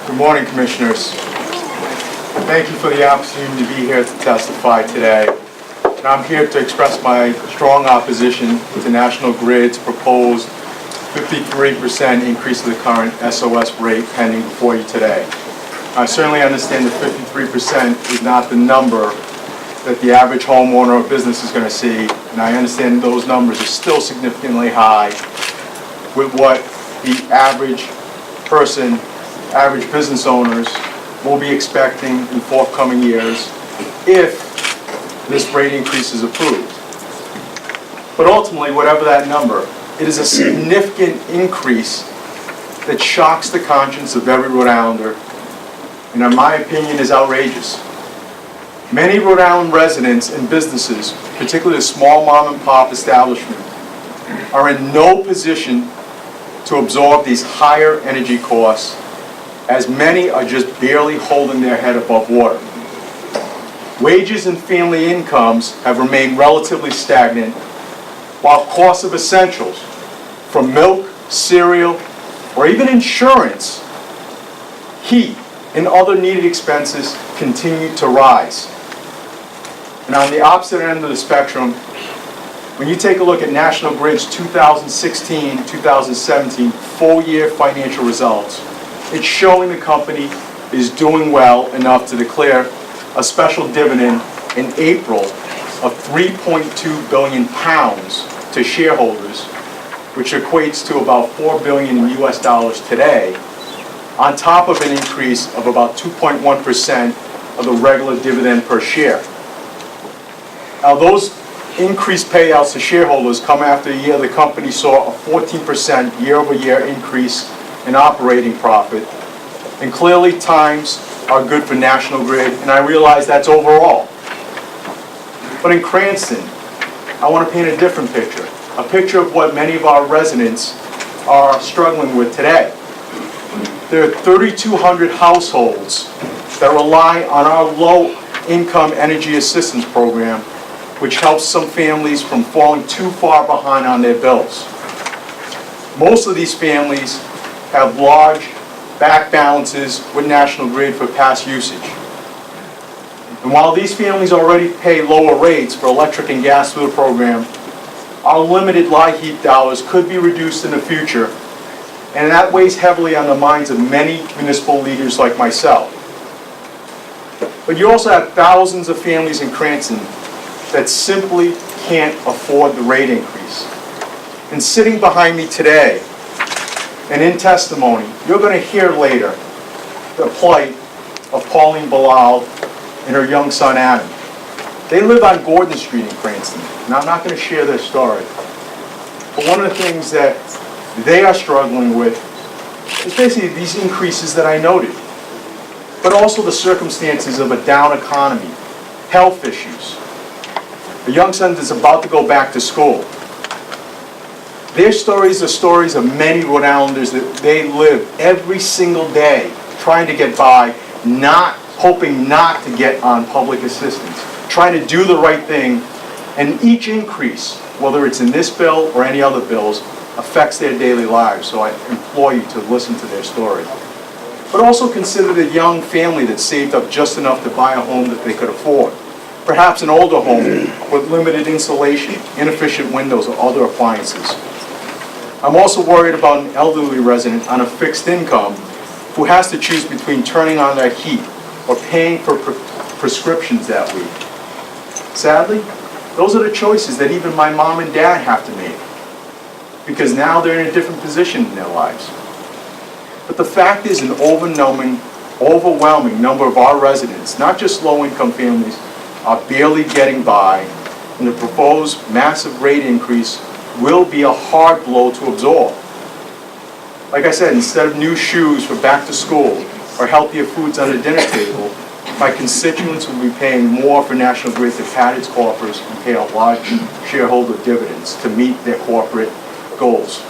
Good morning, Commissioners. Thank you for the opportunity to be here to testify today. And I'm here to express my strong opposition to National Grid's proposed 53% increase to the current SOS rate pending before you today. I certainly understand that 53% is not the number that the average homeowner or business is going to see, and I understand those numbers are still significantly high with what the average person, average business owners will be expecting in forthcoming years if this rate increase is approved. But ultimately, whatever that number, it is a significant increase that shocks the conscience of every Rhode Islander, and in my opinion is outrageous. Many Rhode Island residents and businesses, particularly small mom and pop establishments, are in no position to absorb these higher energy costs, as many are just barely holding their head above water. Wages and family incomes have remained relatively stagnant, while costs of essentials, from milk, cereal, or even insurance, heat, and other needed expenses continue to rise. And on the opposite end of the spectrum, when you take a look at National Grid's 2016-2017 full-year financial results, it's showing the company is doing well enough to declare a special dividend in April of 3.2 billion pounds to shareholders, which equates to about $4 billion in US dollars today, on top of an increase of about 2.1% of the regular dividend per share. Now, those increased payouts to shareholders come after a year the company saw a 14% year-over-year increase in operating profit. And clearly times are good for National Grid, and I realize that's overall. But in Cranston, I want to paint a different picture, a picture of what many of our residents are struggling with today. There are 3,200 households that rely on our low-income energy assistance program, which helps some families from falling too far behind on their bills. Most of these families have large back balances with National Grid for past usage. And while these families already pay lower rates for electric and gas through the program, our limited LIHEAP dollars could be reduced in the future, and that weighs heavily on the minds of many municipal leaders like myself. But you also have thousands of families in Cranston that simply can't afford the rate increase. And sitting behind me today, and in testimony, you're going to hear later the plight of Pauline Bilal and her young son Adam. They live on Gordon Street in Cranston, and I'm not going to share their story. But one of the things that they are struggling with is basically these increases that I noted, but also the circumstances of a down economy, health issues. The young son is about to go back to school. Their stories are stories of many Rhode Islanders that they live every single day trying to get by, hoping not to get on public assistance, trying to do the right thing, and each increase, whether it's in this bill or any other bills, affects their daily lives. So I implore you to listen to their story. But also consider the young family that saved up just enough to buy a home that they could afford. Perhaps an older home with limited insulation, inefficient windows, or other appliances. I'm also worried about an elderly resident on a fixed income who has to choose between turning on their heat or paying for prescriptions that week. Sadly, those are the choices that even my mom and dad have to make, because now they're in a different position in their lives. But the fact is, an overwhelming number of our residents, not just low-income families, are barely getting by, and the proposed massive rate increase will be a hard blow to absorb. Like I said, instead of new shoes for back to school or healthier foods on the dinner table, my constituents will be paying more for National Grid to pad its coffers and pay out large shareholder dividends to meet their corporate goals.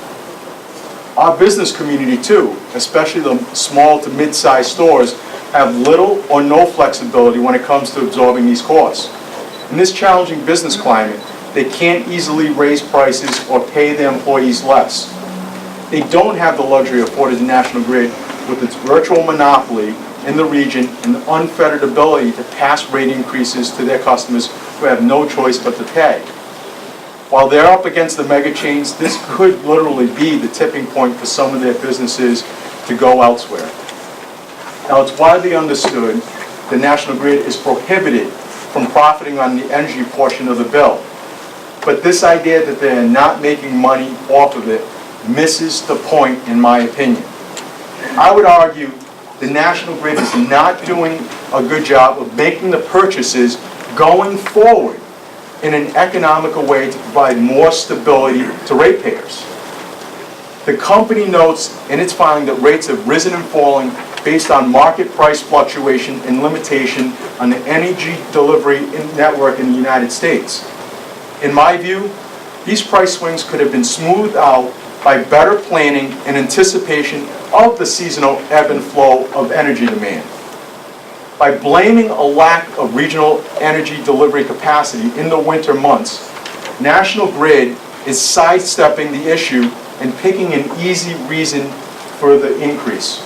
Our business community too, especially the small to mid-sized stores, have little or no flexibility when it comes to absorbing these costs. In this challenging business climate, they can't easily raise prices or pay their employees less. They don't have the luxury afforded to National Grid with its virtual monopoly in the region and the unfettered ability to pass rate increases to their customers who have no choice but to pay. While they're up against the mega chains, this could literally be the tipping point for some of their businesses to go elsewhere. Now, it's widely understood that National Grid is prohibited from profiting on the energy portion of the bill. But this idea that they're not making money off of it misses the point, in my opinion. I would argue the National Grid is not doing a good job of making the purchases going forward in an economical way to provide more stability to ratepayers. The company notes in its filing that rates have risen and fallen based on market price fluctuation and limitation on the energy delivery network in the United States. In my view, these price swings could have been smoothed out by better planning and anticipation of the seasonal ebb and flow of energy demand. By blaming a lack of regional energy delivery capacity in the winter months, National Grid is sidestepping the issue and picking an easy reason for the increase.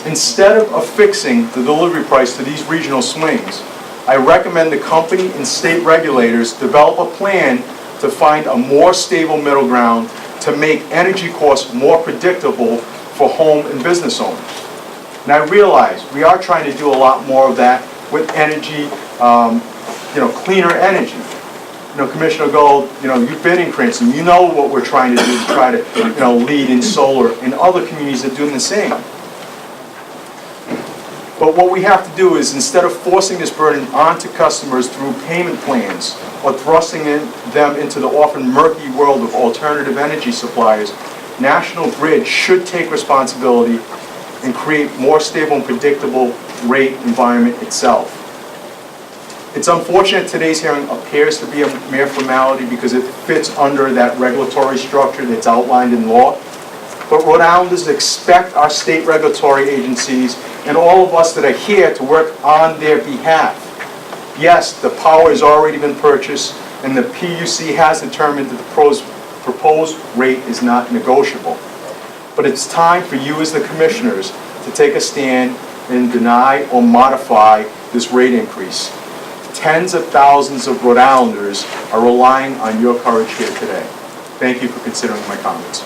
Instead of affixing the delivery price to these regional swings, I recommend the company and state regulators develop a plan to find a more stable middle ground to make energy costs more predictable for home and business owners. And I realize we are trying to do a lot more of that with energy, cleaner energy. Commissioner Gold, you've been in Cranston. You know what we're trying to do to try to, lead in solar, and other communities are doing the same. But what we have to do is, instead of forcing this burden onto customers through payment plans or thrusting them into the often murky world of alternative energy suppliers, National Grid should take responsibility and create more stable and predictable rate environment itself. It's unfortunate today's hearing appears to be a mere formality because it fits under that regulatory structure that's outlined in law. But Rhode Islanders expect our state regulatory agencies and all of us that are here to work on their behalf. Yes, the power has already been purchased, and the PUC has determined that the proposed rate is not negotiable. But it's time for you as the commissioners to take a stand and deny or modify this rate increase. Tens of thousands of Rhode Islanders are relying on your courage here today. Thank you for considering my comments.